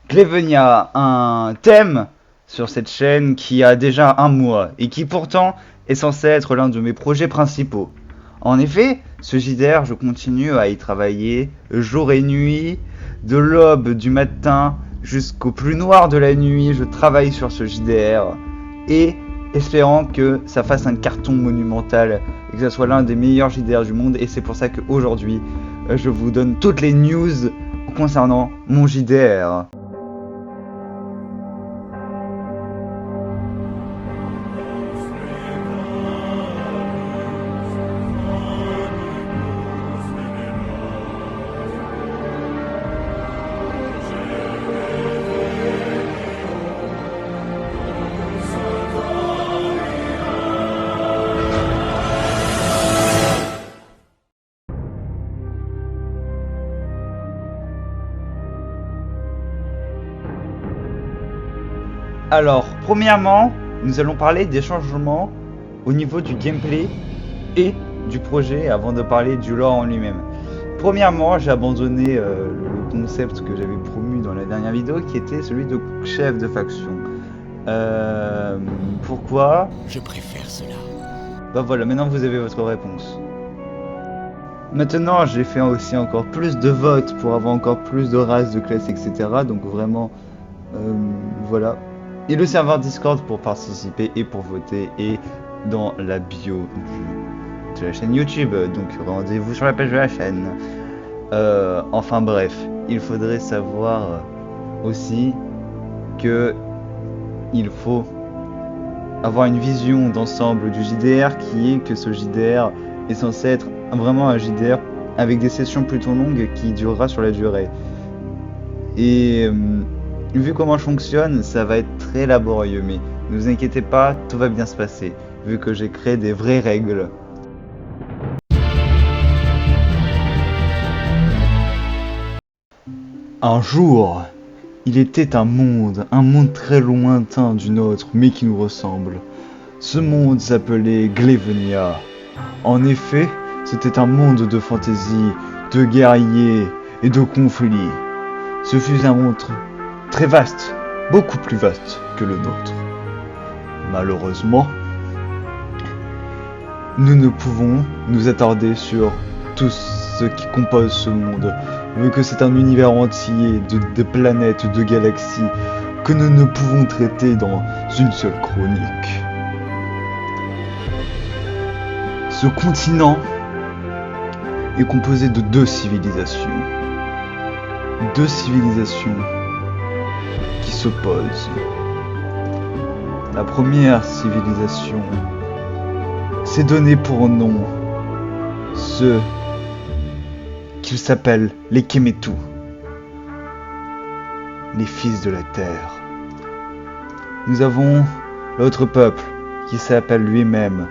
Glevenia, un thème sur cette chaîne qui a déjà un mois et qui pourtant est censé être l'un de mes projets principaux. En effet, ce JDR, je continue à y travailler jour et nuit, de l'aube du matin jusqu'au plus noir de la nuit, je travaille sur ce JDR et espérant que ça fasse un carton monumental et que ça soit l'un des meilleurs JDR du monde. Et c'est pour ça qu'aujourd'hui, je vous donne toutes les news concernant mon JDR. Alors, premièrement, nous allons parler des changements au niveau du gameplay et du projet avant de parler du lore en lui-même. Premièrement, j'ai abandonné le concept que j'avais promu dans la dernière vidéo qui était celui de chef de faction. Pourquoi? Je préfère cela. Bah voilà, maintenant vous avez votre réponse. Maintenant, j'ai fait aussi encore plus de votes pour avoir encore plus de races, de classes, etc. Donc vraiment, voilà. Et le serveur Discord pour participer et pour voter est dans la bio de la chaîne YouTube. Donc rendez-vous sur la page de la chaîne. Enfin bref, il faudrait savoir aussi que il faut avoir une vision d'ensemble du JDR qui est que ce JDR est censé être vraiment un JDR avec des sessions plutôt longues qui durera sur la durée. Et vu comment je fonctionne, ça va être très laborieux, mais ne vous inquiétez pas, tout va bien se passer, vu que j'ai créé des vraies règles. Un jour, il était un monde très lointain du nôtre, mais qui nous ressemble. Ce monde s'appelait Glevenia. En effet, c'était un monde de fantaisie, de guerriers et de conflits. Ce fut un monde très vaste, beaucoup plus vaste que le nôtre. Malheureusement, nous ne pouvons nous attarder sur tout ce qui compose ce monde, vu que c'est un univers entier de planètes, de galaxies, que nous ne pouvons traiter dans une seule chronique. Ce continent est composé de deux civilisations. Deux civilisations qui s'opposent. La première civilisation s'est donné pour nom ceux qu'ils s'appellent les Kemetu, les fils de la terre. Nous avons l'autre peuple qui s'appelle lui-même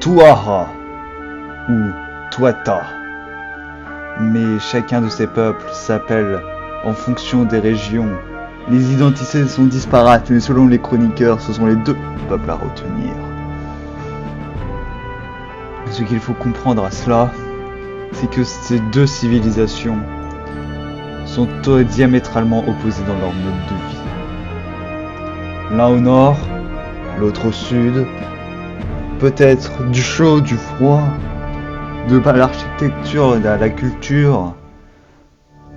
Tuatha ou Tuatha. Mais chacun de ces peuples s'appelle en fonction des régions. Les identités sont disparates, mais selon les chroniqueurs, ce sont les deux peuples à retenir. Ce qu'il faut comprendre à cela, c'est que ces deux civilisations sont diamétralement opposées dans leur mode de vie. L'un au nord, l'autre au sud, peut-être du chaud, du froid, de l'architecture, de la culture,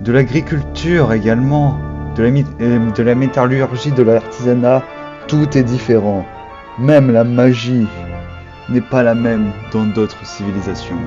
de l'agriculture également, de la métallurgie, de l'artisanat, tout est différent. Même la magie n'est pas la même dans d'autres civilisations.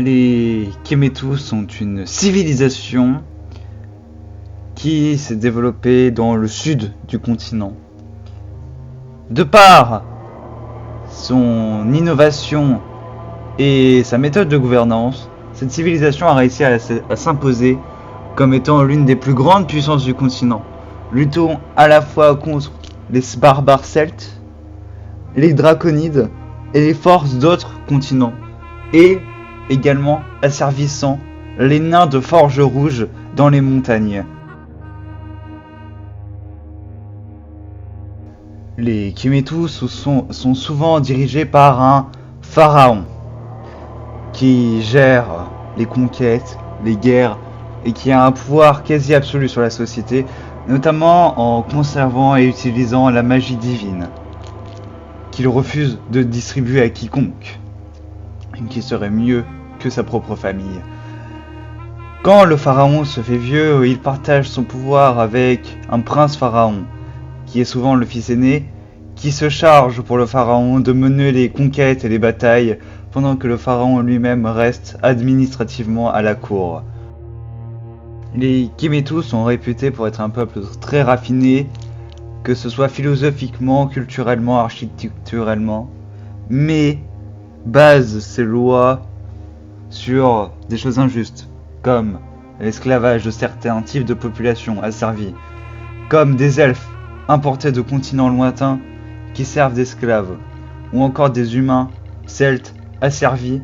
Les Kemetu sont une civilisation qui s'est développée dans le sud du continent. De par son innovation et sa méthode de gouvernance, cette civilisation a réussi à s'imposer comme étant l'une des plus grandes puissances du continent, luttant à la fois contre les barbares celtes, les draconides et les forces d'autres continents, et également asservissant les nains de Forge Rouge dans les montagnes. Les Kemetu sont souvent dirigés par un pharaon qui gère les conquêtes, les guerres et qui a un pouvoir quasi absolu sur la société, notamment en conservant et utilisant la magie divine qu'il refuse de distribuer à quiconque, qui serait mieux que sa propre famille. Quand le pharaon se fait vieux, il partage son pouvoir avec un prince pharaon, qui est souvent le fils aîné, qui se charge pour le pharaon de mener les conquêtes et les batailles, pendant que le pharaon lui-même reste administrativement à la cour. Les Kemetu sont réputés pour être un peuple très raffiné, que ce soit philosophiquement, culturellement, architecturellement, mais basent ses lois sur des choses injustes, comme l'esclavage de certains types de populations asservies, comme des elfes importés de continents lointains qui servent d'esclaves, ou encore des humains celtes asservis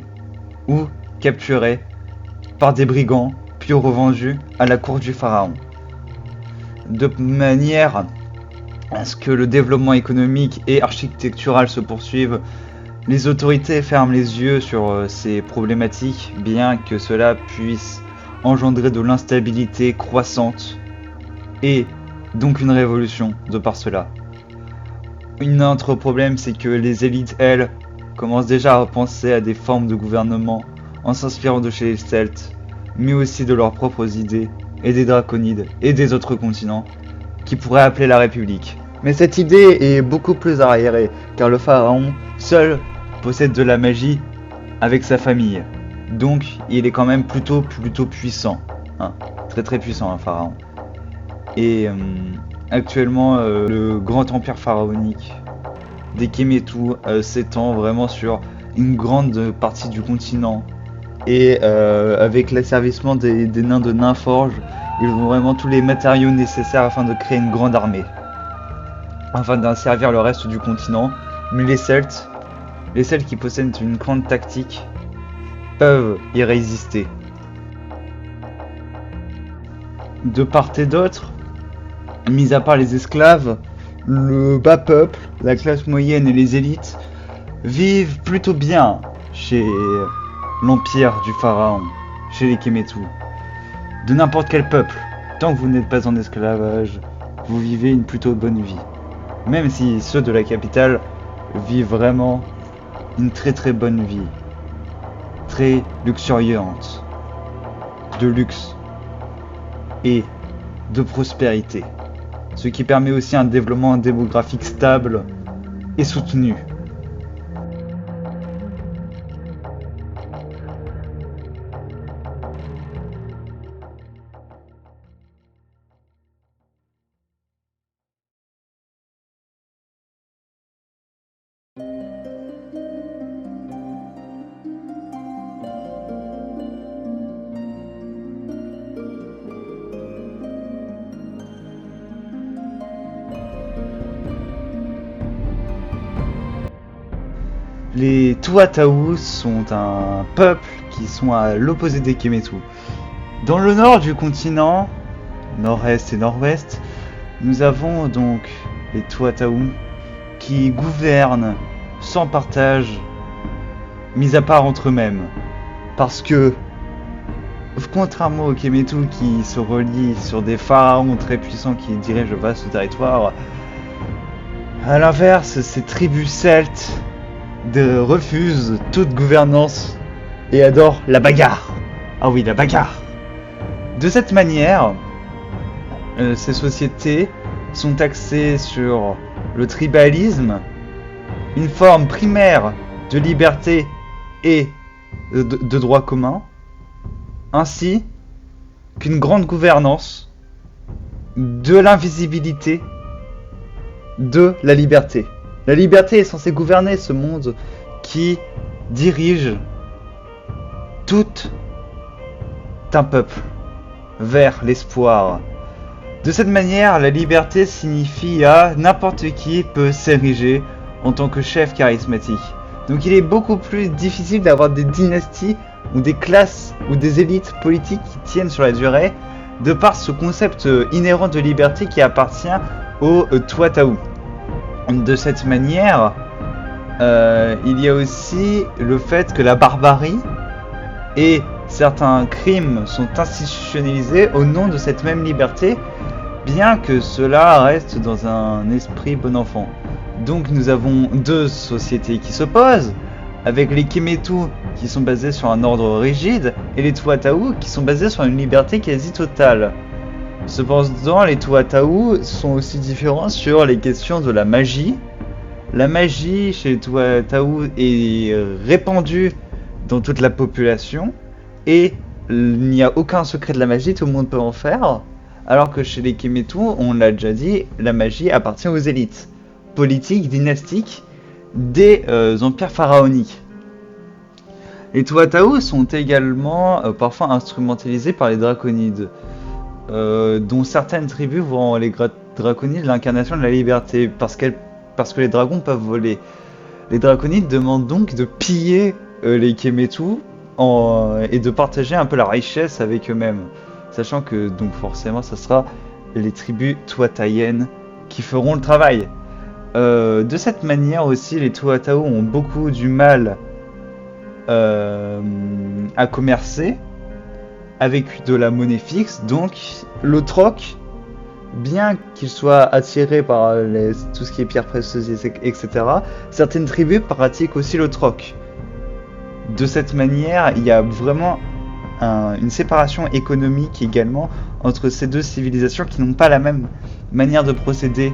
ou capturés par des brigands puis revendus à la cour du pharaon. De manière à ce que le développement économique et architectural se poursuive, les autorités ferment les yeux sur ces problématiques, bien que cela puisse engendrer de l'instabilité croissante et donc une révolution de par cela. Un autre problème, c'est que les élites, elles, commencent déjà à repenser à des formes de gouvernement en s'inspirant de chez les Celtes, mais aussi de leurs propres idées et des draconides et des autres continents qui pourraient appeler la République. Mais cette idée est beaucoup plus arriérée, car le pharaon seul possède de la magie avec sa famille. Donc il est quand même plutôt puissant. Très très puissant, un pharaon. Et actuellement, le grand empire pharaonique des Kemetu s'étend vraiment sur une grande partie du continent. Et avec l'asservissement des nains de Nainforge, ils ont vraiment tous les matériaux nécessaires afin de créer une grande armée, afin d'asservir le reste du continent. Mais les Celtes qui possèdent une grande tactique, peuvent y résister. De part et d'autre, mis à part les esclaves, le bas peuple, la classe moyenne et les élites vivent plutôt bien chez l'empire du pharaon, chez les Kemetu. De n'importe quel peuple, tant que vous n'êtes pas en esclavage, vous vivez une plutôt bonne vie. Même si ceux de la capitale vivent vraiment une très très bonne vie, très luxuriante, de luxe et de prospérité, ce qui permet aussi un développement démographique stable et soutenu. Les Tuatau sont un peuple qui sont à l'opposé des Kemetu. Dans le nord du continent, nord-est et nord-ouest, nous avons donc les Tuatau qui gouvernent sans partage, mis à part entre eux-mêmes. Parce que, contrairement aux Kemetu qui se relient sur des pharaons très puissants qui dirigent le vaste territoire, à l'inverse, ces tribus celtes refusent toute gouvernance et adorent la bagarre. Ah oui, la bagarre. De cette manière, ces sociétés sont axées sur le tribalisme, une forme primaire de liberté et de droit commun, ainsi qu'une grande gouvernance de l'invisibilité de la liberté. La liberté est censée gouverner ce monde qui dirige tout un peuple vers l'espoir. De cette manière, la liberté signifie à n'importe qui peut s'ériger en tant que chef charismatique. Donc il est beaucoup plus difficile d'avoir des dynasties ou des classes ou des élites politiques qui tiennent sur la durée de par ce concept inhérent de liberté qui appartient au Tuatau. De cette manière, il y a aussi le fait que la barbarie et certains crimes sont institutionnalisés au nom de cette même liberté, bien que cela reste dans un esprit bon enfant. Donc nous avons deux sociétés qui s'opposent, avec les Kemetu qui sont basés sur un ordre rigide et les Tuatau qui sont basés sur une liberté quasi totale. Cependant, les Tuatau sont aussi différents sur les questions de la magie. La magie chez les Tuatau est répandue dans toute la population et il n'y a aucun secret de la magie, tout le monde peut en faire. Alors que chez les Kemetu, on l'a déjà dit, la magie appartient aux élites politiques, dynastiques des empires pharaoniques. Les Tuatau sont également parfois instrumentalisés par les draconides, dont certaines tribus voient les draconides l'incarnation de la liberté, parce que les dragons peuvent voler. Les draconides demandent donc de piller les Kemetu et de partager un peu la richesse avec eux-mêmes. Sachant que donc forcément ce sera les tribus tuatayennes qui feront le travail. De cette manière aussi, les Tuatau ont beaucoup du mal à commercer avec de la monnaie fixe. Donc le troc, bien qu'il soit attiré par tout ce qui est pierres précieuses, etc., certaines tribus pratiquent aussi le troc. De cette manière, il y a vraiment une séparation économique également entre ces deux civilisations qui n'ont pas la même manière de procéder.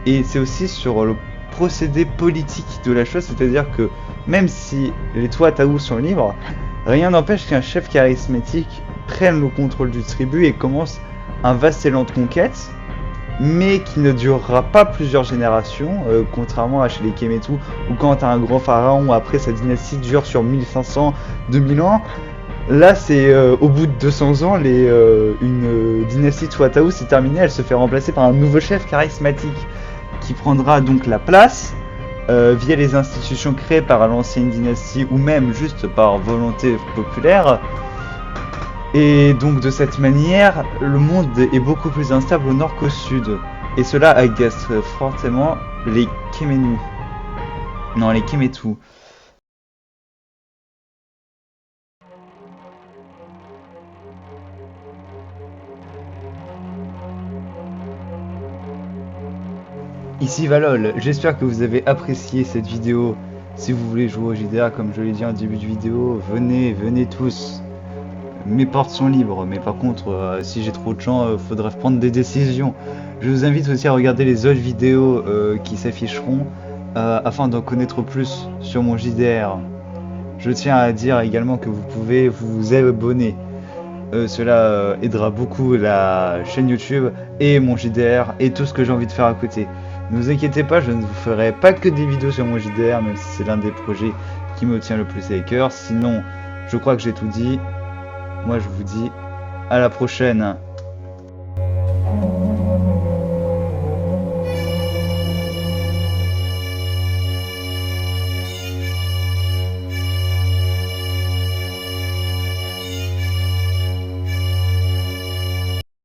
Et c'est aussi sur le procédé politique de la chose, c'est-à-dire que même si les Tuatau sont libres, rien n'empêche qu'un chef charismatique prenne le contrôle du tribut et commence un vaste élan de conquête, mais qui ne durera pas plusieurs générations, contrairement à chez les Kemetu, où quand un grand pharaon, après sa dynastie dure sur 1500, 2000 ans. Là, c'est au bout de 200 ans, une dynastie Tuatau s'est terminée, elle se fait remplacer par un nouveau chef charismatique qui prendra donc la place via les institutions créées par l'ancienne dynastie ou même juste par volonté populaire. Et donc de cette manière, le monde est beaucoup plus instable au nord qu'au sud. Et cela agace fortement les Kemetu. Non, les Kemetu. Ici Valol, j'espère que vous avez apprécié cette vidéo. Si vous voulez jouer au JDR comme je l'ai dit en début de vidéo, venez tous. Mes portes sont libres, mais par contre, si j'ai trop de gens, faudrait prendre des décisions. Je vous invite aussi à regarder les autres vidéos qui s'afficheront afin d'en connaître plus sur mon JDR. Je tiens à dire également que vous pouvez vous abonner. Cela aidera beaucoup la chaîne YouTube et mon JDR et tout ce que j'ai envie de faire à côté. Ne vous inquiétez pas, je ne vous ferai pas que des vidéos sur mon JDR, même si c'est l'un des projets qui me tient le plus à cœur. Sinon, je crois que j'ai tout dit. Moi, je vous dis à la prochaine.